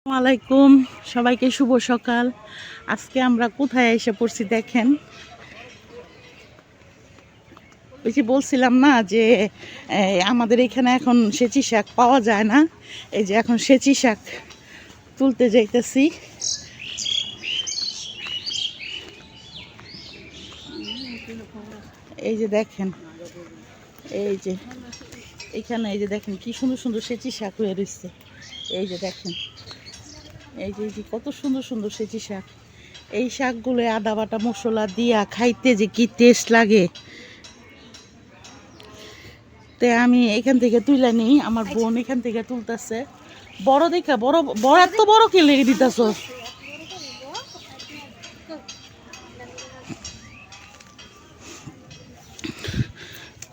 আসসালামাইকুম সবাইকে শুভ সকাল। আজকে আমরা কোথায় এসে পড়ছি দেখেন। ওই যে বলছিলাম না যে আমাদের এখানে এখন সেচি শাক পাওয়া যায় না, এই যে এখন সেচি শাক তুলতে যাইতেছি। এই যে দেখেন, এই যে এখানে এই যে দেখেন কি সুন্দর সুন্দর সেচি শাক হয়ে রয়েছে। এই যে দেখেন, এই যে কত সুন্দর সুন্দর সেচি শাক। এই শাকগুলো আদা বাটা মশলা দিয়া খাইতে যে কি টেস্ট লাগে। তে আমি এখান থেকে তুলে নিই, আমার বোন এখান থেকে তুলতেছে। বড় দেখা বড় বড় এত বড় কে লেগে দিতেছ।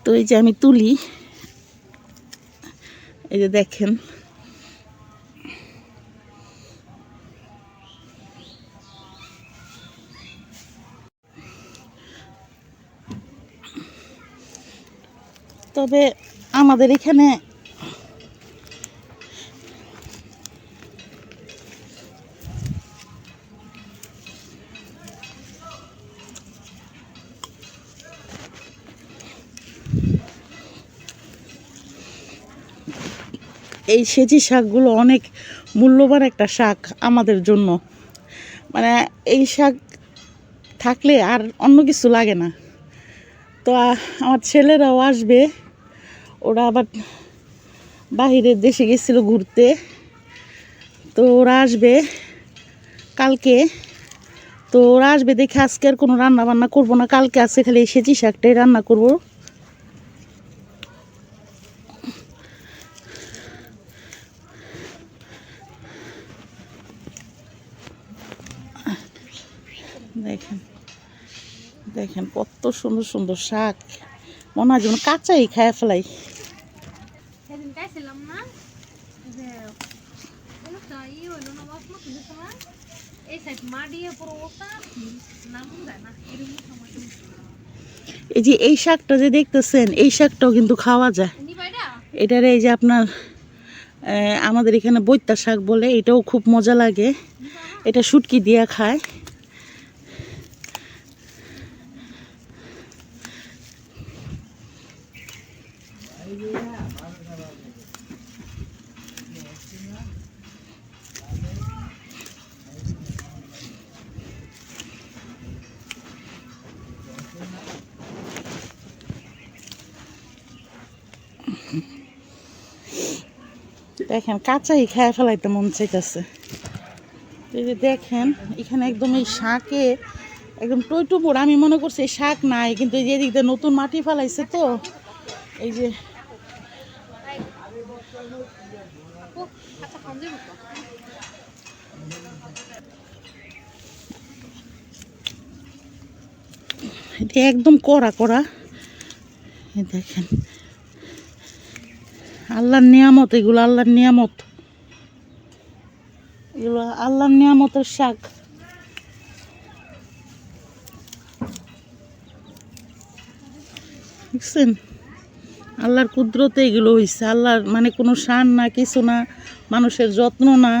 তো এই যে আমি তুলি, এই যে দেখেন তবে আমাদের এখানে এই সেচি শাকগুলো অনেক মূল্যবান একটা শাক আমাদের জন্য। মানে এই শাক থাকলে আর অন্য কিছু লাগে না। তো আমার ছেলেরাও আসবে, ওরা আবার বাহিরের দেশে গেছিলো ঘুরতে, তো ওরা আসবে কালকে। তো ওরা আসবে দেখে আজকে আর কোনো রান্না বান্না করবো না, কালকে আজকে খালি এই সেচি শাকটাই রান্না করবো। দেখেন দেখেন কত সুন্দর সুন্দর শাক, মনে হয় যেন কাঁচাই খায় ফেলাই। এই যে এই শাকটা যে দেখতেছেন, এই শাকটাও কিন্তু খাওয়া যায়। এটার এই যে আপনার আমাদের এখানে বৈত্যা শাক বলে, এটাও খুব মজা লাগে। এটা শুটকি দিয়া খায়। দেখেন কাঁচাই খায় ফেলাইতে মন চাইতেছে। এই যে দেখেন এখানে একদম এই শাকে একদম টইটুপুর। আমি মনে করছি এই শাক নাই, কিন্তু এই যে এদিক দিয়ে নতুন মাটি ফেলাইছে, তো এই যে এটা একদম কড়া কড়া। দেখেন আল্লাহর নিয়ামত, এগুলো আল্লাহর নিয়ামত, এগুলো আল্লাহর নিয়ামতের শাক। বুঝছেন, আল্লাহর কুদরতে এগুলো হয়েছে। আল্লাহর মানে কোনো সান না, কিছু না, মানুষের যত্ন না।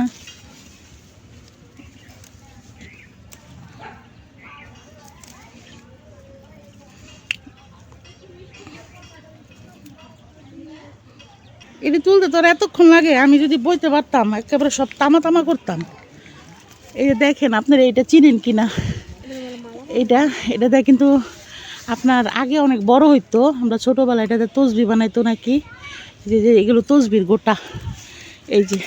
এটি তুলতে তোর এতক্ষণ লাগে, আমি যদি বইতে পারতাম একেবারে সব তামা তামা করতাম। এই যে দেখেন, আপনারা এটা চিনেন কিনা, এটাতে কিন্তু আপনার আগে অনেক বড় হইতো। আমরা ছোটোবেলায় এটাতে তসবি বানাইতো নাকি, যে যে এগুলো তসবির গোটা। এই যে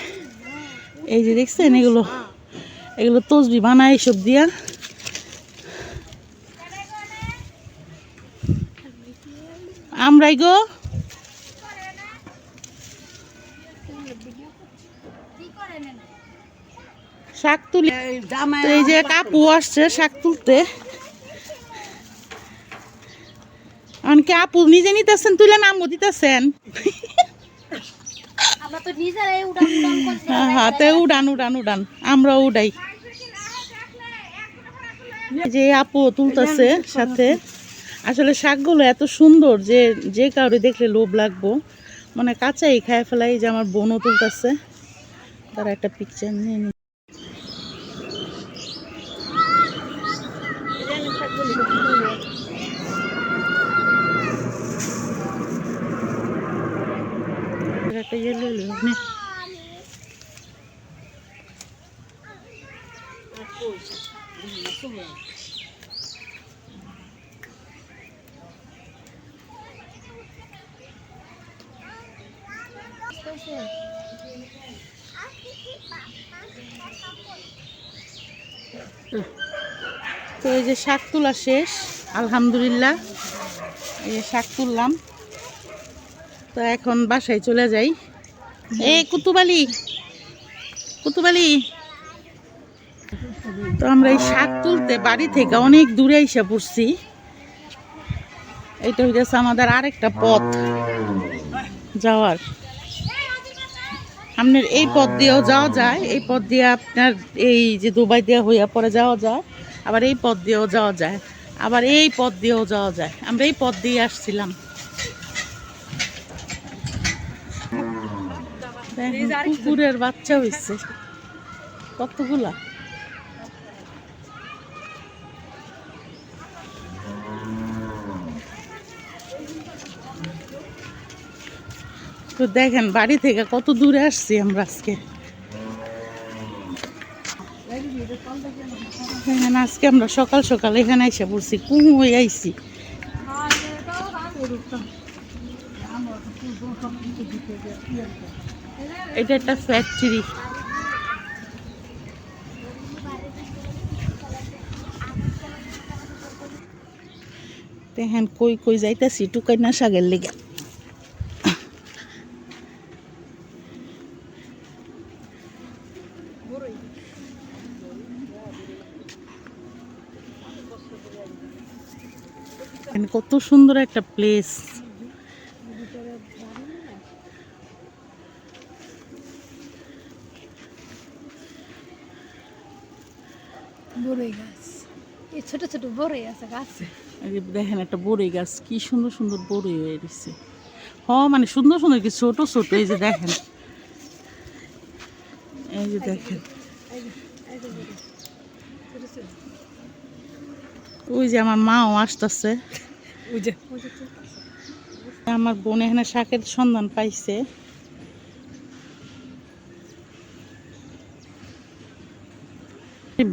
এই যে দেখছেন, এগুলো এগুলো তসবি বানায় এইসব দিয়া। আমরাই গো শাক তুলি। এই যে কাপু আসছে শাক তুলতে, অনেকে আপু নিজে নিতেছেন, তুলে নামও দিতেছেন। হাতে উড়ান উড়ান উড়ান, আমরা উড়াই। যে আপু তুলতেছে সাথে। আসলে শাকগুলো এত সুন্দর যে যে কাউরে দেখলে লোভ লাগবো, মানে কাঁচাই খায় ফেলাই। যে আমার বোনও তুলতেছে, তারা একটা পিকচার নিয়ে নে তো এই যে শাক তোলা শেষ আলহামদুলিল্লাহ। এই যে শাক তুললাম, তো এখন বাসায় চলে যাই। কুতুবালি কুতুবালি, তো আমরা এই শাক তুলতে বাড়ি থেকে অনেক দূরে এসে পড়ছি। এটা হইতেছে আমাদের আরেকটা পথ যাওয়ার। আপনার এই পথ দিয়েও যাওয়া যায়, এই পথ দিয়ে আপনার এই যে দুবাই দিয়ে হইয়া পরে যাওয়া যায়, আবার এই পথ দিয়েও যাওয়া যায়, আবার এই পথ দিয়েও যাওয়া যায়। আমরা এই পথ দিয়ে আসছিলাম। কুকুরের বাচ্চা হয়েছে কতগুলা। তো দেখেন বাড়ি থেকে কত দূরে আসছি আমরা আজকে। দেখেন আজকে আমরা সকাল সকাল এখানে এসে পড়ছি, কুমু হয়ে আইছি। এটা একটা ফ্যাক্টরি। দেখেন কই কই যাইতেছি টুকাই না শাকের লেগে। কত সুন্দর একটা প্লেস। বড়ই গাছ, এই ছোট ছোট বড়ই আছে গাছ। দেখেন একটা বড়ই গাছ, কি সুন্দর সুন্দর বড়ই হয়ে গেছে। মানে সুন্দর সুন্দর কি ছোট ছোট। এই যে দেখেন, এই যে দেখেন, ওই যে আমার মাও আসতেছে। আমার বোন এখানে শাকের সন্ধান পাইছে।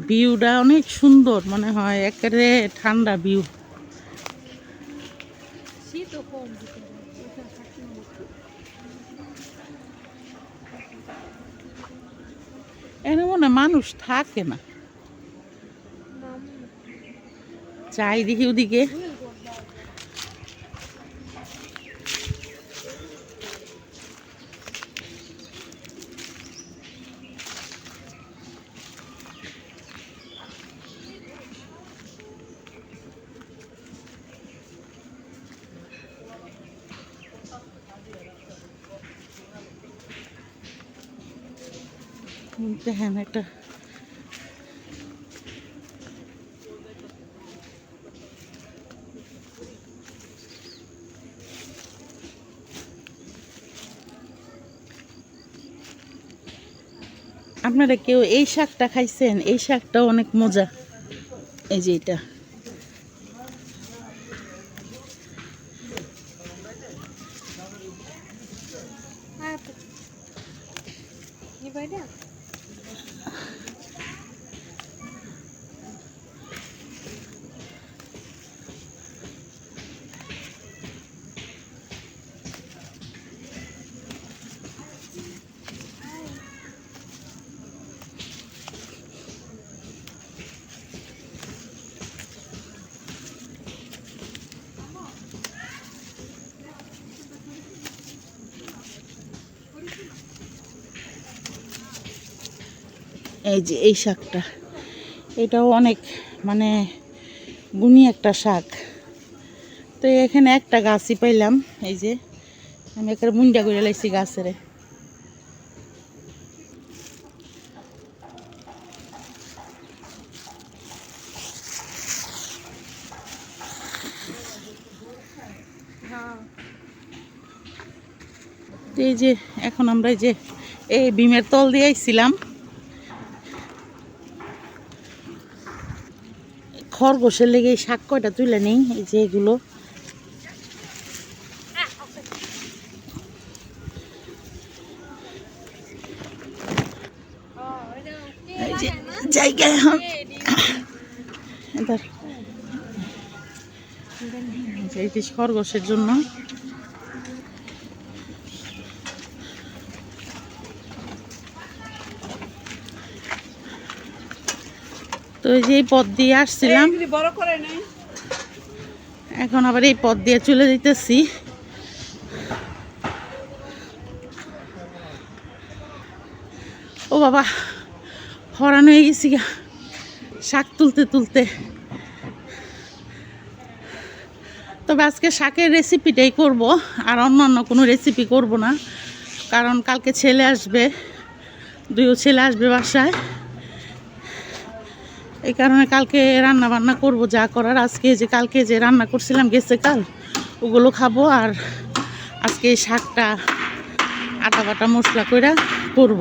ভিউটা অনেক সুন্দর মনে হয়, একেবারে ঠান্ডা ভিউ। এখানে মনে হয় মানুষ থাকে না, চাই দেখি ওদিকে। দেখেন একটা আপনারা কেউ এই শাকটা খাইছেন? এই শাকটাও অনেক মজা। এই যে এটা এই যে এই শাকটা, এটাও অনেক মানে গুণী একটা শাক। তো এখানে একটা গাছই পাইলাম, এই যে আমি একটা মুন্ডা করে লাইছি গাছের। এই যে এখন আমরা এই যে এই বিমের তল দিয়ে আইছিলাম, খরগোশের লেগে এই শাক কয়টা তুলে নেই। এই যে এগুলো যে জায়গা এখন এই যে খরগোশের জন্য তো এই যে এই পথ দিয়ে আসছিলাম, এখন আবার এই পথ দিয়ে চলে যেতেছি। ও বাবা, হরান হয়ে গেছি গা শাক তুলতে তুলতে। তবে আজকে শাকের রেসিপিটাই করব, আর অন্য কোনো রেসিপি করব না, কারণ কালকে ছেলে আসবে, দুইও ছেলে আসবে বাসায়। এই কারণে কালকে রান্না বান্না করব যা করার। আজকে যে কালকে যে রান্না করছিলাম গেছে কাল, ওগুলো খাবো। আর আজকে এই শাকটা আটা বাটা মশলা করে করব।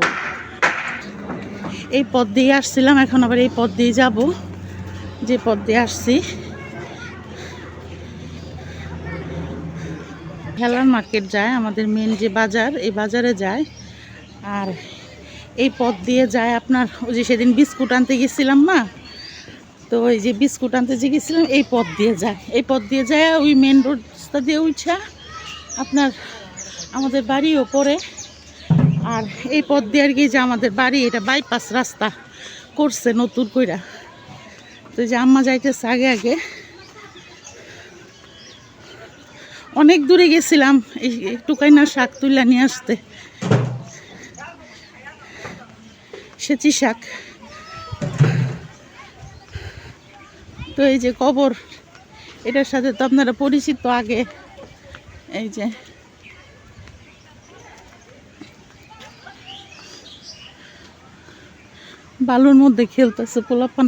এই পথ দিয়ে আসছিলাম, এখন আবার এই পথ দিয়ে যাব, যে পথ দিয়ে আসছি। হেলান মার্কেট যায়, আমাদের মেন যে বাজার, এই বাজারে যায়। আর এই পথ দিয়ে যায় আপনার, ওই যে সেদিন বিস্কুট আনতে গেছিলাম না, তো ওই যে বিস্কুট আনতে যে গেছিলাম এই পথ দিয়ে যায়। এই পথ দিয়ে যায় ওই মেন রাস্তা দিয়ে উঠা আপনার আমাদের বাড়িও পড়ে। আর এই পথ দিয়ে আর কি যে আমাদের বাড়ি, এটা বাইপাস রাস্তা করছে নতুন কইরা। তো যে আম্মা যাইতেছে আগে আগে, অনেক দূরে গেছিলাম এই টুকাইনা শাক তুলে নিয়ে আসতে, সেচি শাক। তো এই যে কবর, এটার সাথে তো আপনারা পরিচিত আগে। এই যে বালুর মধ্যে খেলতেছে পোলাপান।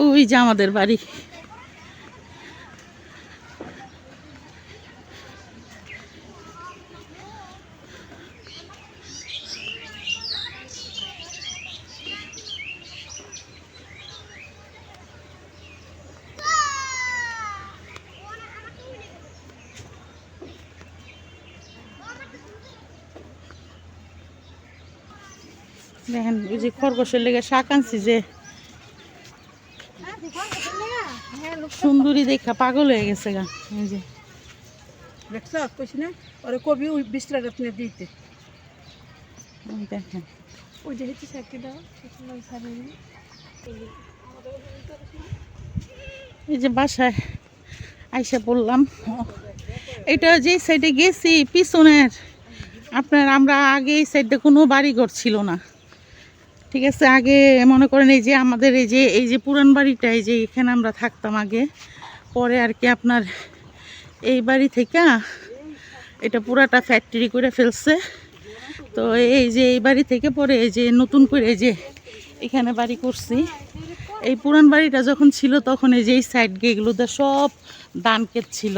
ওই যে আমাদের বাড়ি। দেখেন ওই যে খরগোশের লেগে শাক আনছি, যে সুন্দরী দেখা পাগল হয়ে গেছে গা। এই যে দেখছ কইছি না ওরে কবি ওই 20 টাকা তুমি দিতে। দেখেন ওই যে হচ্ছে শাকটি দাও, সারে এই যে বাসায় আইসা পড়লাম। এটা যে সাইডে গেছি পিছনের আপনার, আমরা আগে এই সাইডে কোনো বাড়িঘর ছিল না, ঠিক আছে। আগে মনে করেন এই যে আমাদের এই যে পুরান বাড়িটা, এই যে এখানে আমরা থাকতাম আগে। পরে আর কি আপনার এই বাড়ি থেকে এটা পুরাটা ফ্যাক্টরি করে ফেলছে। তো এই যে এই বাড়ি থেকে পরে এই যে নতুন করে এই যে এখানে বাড়ি করছি। এই পুরান বাড়িটা যখন ছিল তখন এই যে এই সাইড এগুলোতে সব ধান ক্ষেত ছিল,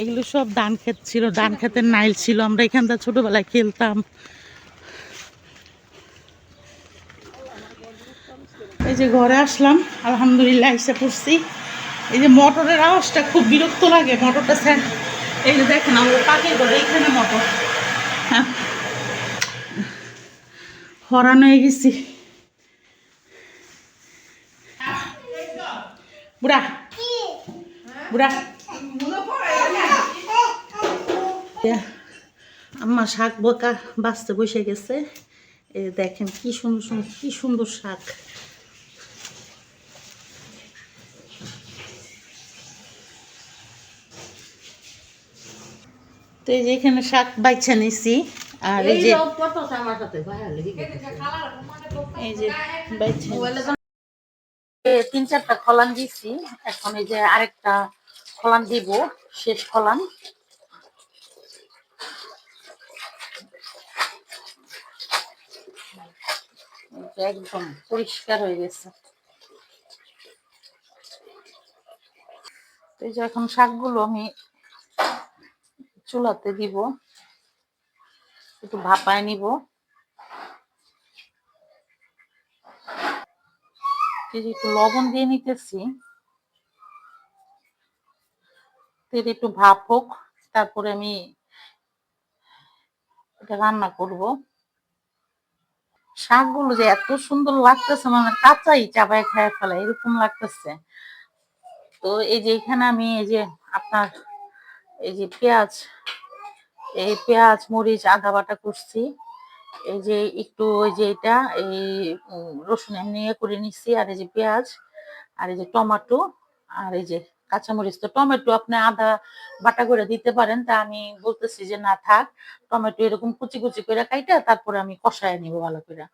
এগুলো সব ধান ক্ষেত ছিল, ধান ক্ষেতের নাইল ছিল। আমরা এখানটা ছোটবেলায় খেলতাম। এই যে ঘরে আসলাম, আলহামদুলিল্লাহ এসে পড়ছি। এই যে মোটরের আওয়াজটা খুব বিরক্ত লাগে, মোটরটা এই যে দেখেন আমাদের পাখির ঘরে এইখানে মোটর। হ্যাঁ, হরান হয়ে গেছি। বুড়া বুড়া আম্মা শাক বোকা বাঁচতে বসে গেছে। এই দেখেন কি সুন্দর সুন্দর, কি সুন্দর শাক। তো এই যে এখানে শাক বাইছা নিছি। আর এই যে এই যে বাইছা 3-4টা খলান দিছি, এখন এই যে আরেকটা খলান দিব, শেষ খলান। একদম পরিষ্কার হয়ে গেছে। এই যে এখন শাকগুলো আমি চুলাতে দিব, একটু ভাপায় নিব। এই যে একটু লবণ দিয়ে নিতেছি, তেল একটু ভাপ হোক, তারপরে আমি এটা রান্না করব। শাকগুলো যে এত সুন্দর লাগতেছে, মানে কাঁচাই চাবায় খেয়ে ফেলে এরকম লাগতেছে। তো এই যে এখানে আমি এই যে আপনার এই যে পেঁয়াজ মরিচ আদা বাটা করছি, এই যে একটু ওই যে এটা এই রসুন এমনি করে নিচ্ছি, আর এই যে পেঁয়াজ, আর এই যে টমেটো, আর এই যে কাঁচামরিচ। তো টমেটো আপনি আদা বাটা করে দিতে পারেন, তা আমি বলতেছি যে না থাক, টমেটো এরকম কুচি কুচি করে কাইটা তারপরে আমি কষায় নিব ভালো করে।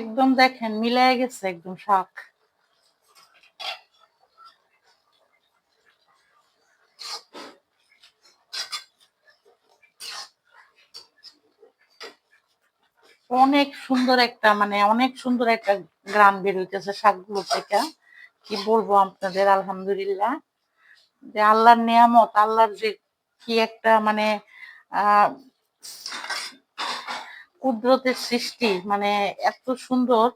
একদম দেখেন মিলাই গেছে একদম শাক। অনেক সুন্দর একটা মানে অনেক সুন্দর একটা গ্রান বের হইতেছে শাকগুলো থেকে। কি বলবো আপনাদের, আলহামদুলিল্লাহ, যে আল্লাহর নিয়ামত, আল্লাহর যে কি একটা মানে আহ কুদরতের সৃষ্টি, মানে এত সুন্দর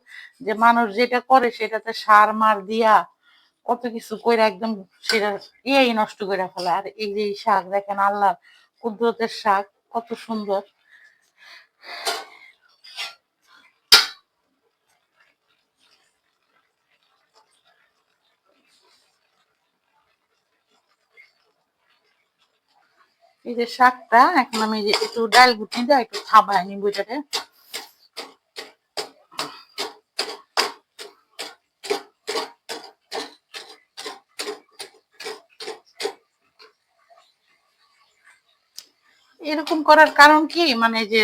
যে মানুষ যেটা করে সেটাতে সার মার দিয়া কত কিছু কইরা একদম সেটা ইয়েই নষ্ট করে ফেলে। আর এই যে এই শাক দেখেন, আল্লাহর কুদরতের শাক, কত সুন্দর। এই যে শাকটা এখন আমি যে একটু ডাল ঘুটনি দিয়ে একটু থাবায় নিব এটাকে। এরকম করার কারণ কি, মানে যে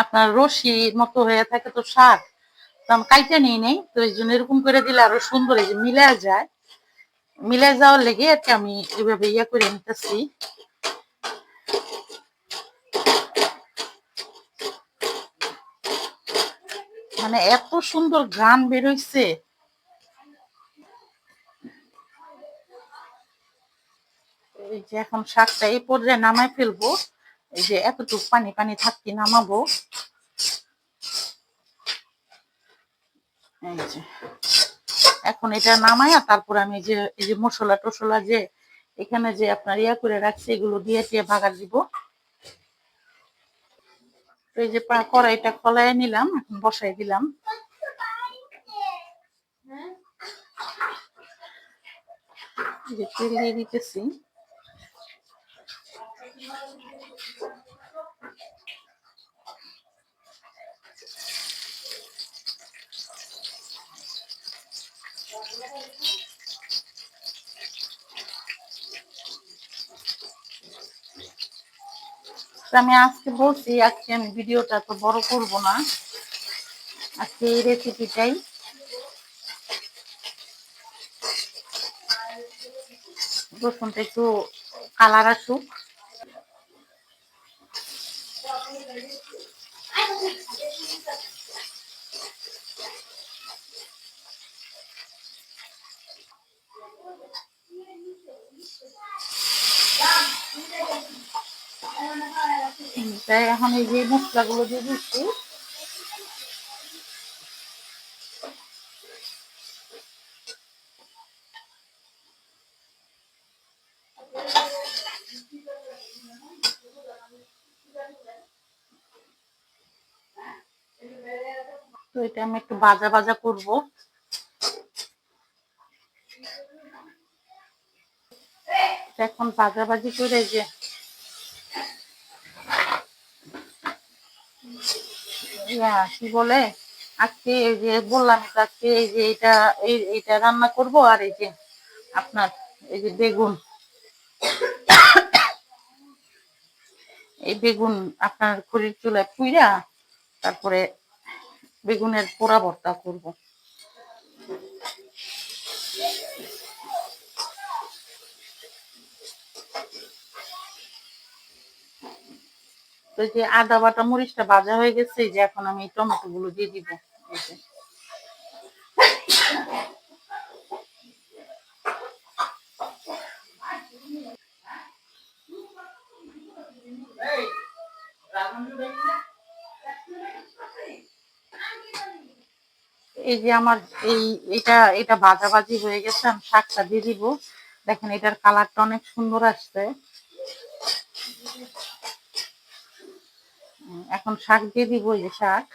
আপনার রশির মতো হয়ে থাকে তো শাক, তো আমি কাইটা নিই নেই, তো এই জন্য এরকম করে দিলে আরো সুন্দর এই যে মিলে যায়, মিলে যাওয়ার লেগে আর কি আমি এভাবে ইয়া করে নিতেছি। মানে এত সুন্দর ঘ্রাণ বেরোইছে। এই যে এখন শাকটা এই পর্যায়ে নামাই ফেলবো, এই যে এতটুকু পানি পানি থাকতে নামাবো। এই যে এখন এটা নামায়া তারপর আমি যে এই যে মশলা টসলা যে এখানে যে আপনার ইয়া করে রাখছি এগুলো দিয়ে দিয়ে ভাগা দিব। তো এই যে কড়াইটা খোলায় নিলাম, এখন বসাই দিলাম। এই যে তেল দিয়ে দিতেছি। তো আমি আজকে বলছি আজকে আমি ভিডিওটা তো বড় করব না, আজকে এই রেসিপিটাই রসুনটা একটু কালার আসুক। তাই এখন এই যে মশলাগুলো দিয়ে দিচ্ছি। তো এটা আমি একটু ভাজা ভাজা করব। এখন ভাজাভাজি করে যে কি বলে, আজকে এই যে বললাম তো আজকে এই যে এইটা রান্না করব, আর এই যে আপনার এই যে বেগুন, এই বেগুন আপনার খড়ির চুলায় পুইরা তারপরে বেগুনের পোড়া ভর্তা করব। তো যে আদা বাটা মরিচটা ভাজা হয়ে গেছে, যে এখন আমি টমেটো গুলো দিয়ে দিব। এই যে এই যে আমার এই এটা এটা ভাজাভাজি হয়ে গেছে, আমি শাকটা দিয়ে দিব। দেখেন এটার কালারটা অনেক সুন্দর আসছে। এখন শাক দিয়ে দিব, এই যে শাক।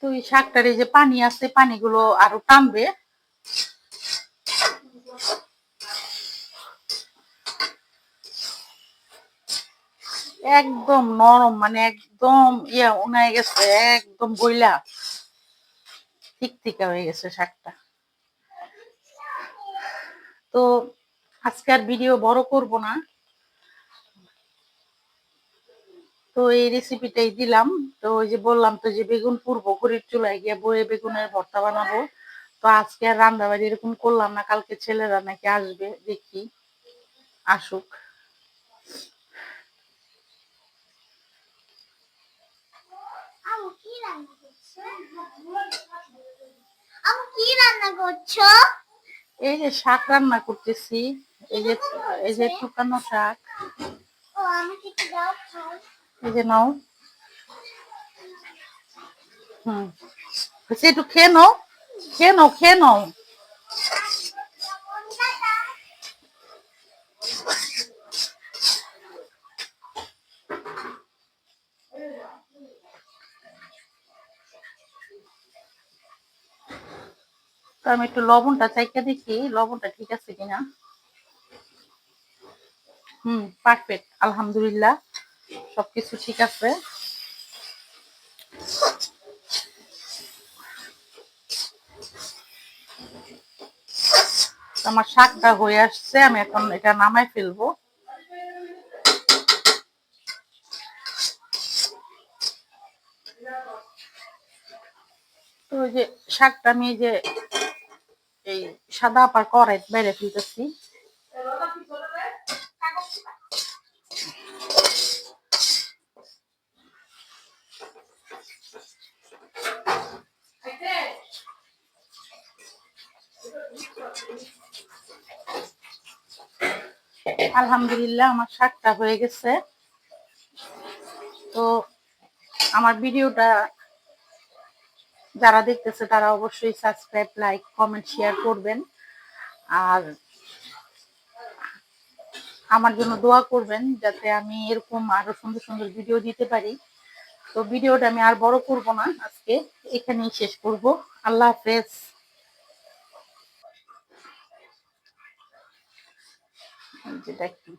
তো এই শাকটার এই যে পানি আছে, পানিগুলো আরো টানবে। একদম নরম, মানে একদম উনায় গেছে, একদম গইলা ঠিক ঠিক হয়ে গেছে শাকটা। তো আজকে আর ভিডিও বড় করব না, তো এই রেসিপিটাই দিলাম। তো ওই যে বললাম তো যে বেগুন পুরবো, খড়ির চুলায় গিয়ে বয়ে বেগুনের ভর্তা বানাবো। তো আজকে আর রান্না বাড়ি এরকম করলাম না, কালকে ছেলেরা নাকি আসবে, দেখি আসুক। এই যে শাক রান্না করতেছি, এই যে শুকানো শাক, এই যে নাও। হুম, একটু খেয়ে নাও, খেয়ে নাও, খেয়ে নাও। তো আমি একটু লবণটা চাইকা দেখি, লবণটা ঠিক আছে কিনা। পারফেক্ট, আলহামদুলিল্লাহ, সবকিছু ঠিক আছে। আমার শাকটা হয়ে আসছে, আমি এখন এটা নামাই ফেলবো। তো ওই যে শাকটা আমি এই যে এই সাদা আপার কড়াই বেড়ে ফেলতেছি। আলহামদুলিল্লাহ, আমার শাকটা হয়ে গেছে। তো আমার ভিডিওটা যারা দেখতেছে তারা অবশ্যই সাবস্ক্রাইব, লাইক, কমেন্ট, শেয়ার করবেন। আর আমার জন্য দোয়া করবেন যাতে আমি এরকম আরো সুন্দর সুন্দর ভিডিও দিতে পারি। তো ভিডিওটা আমি আর বড় করব না, আজকে এখানেই শেষ করব। আল্লাহ হাফেজ। যেটা কি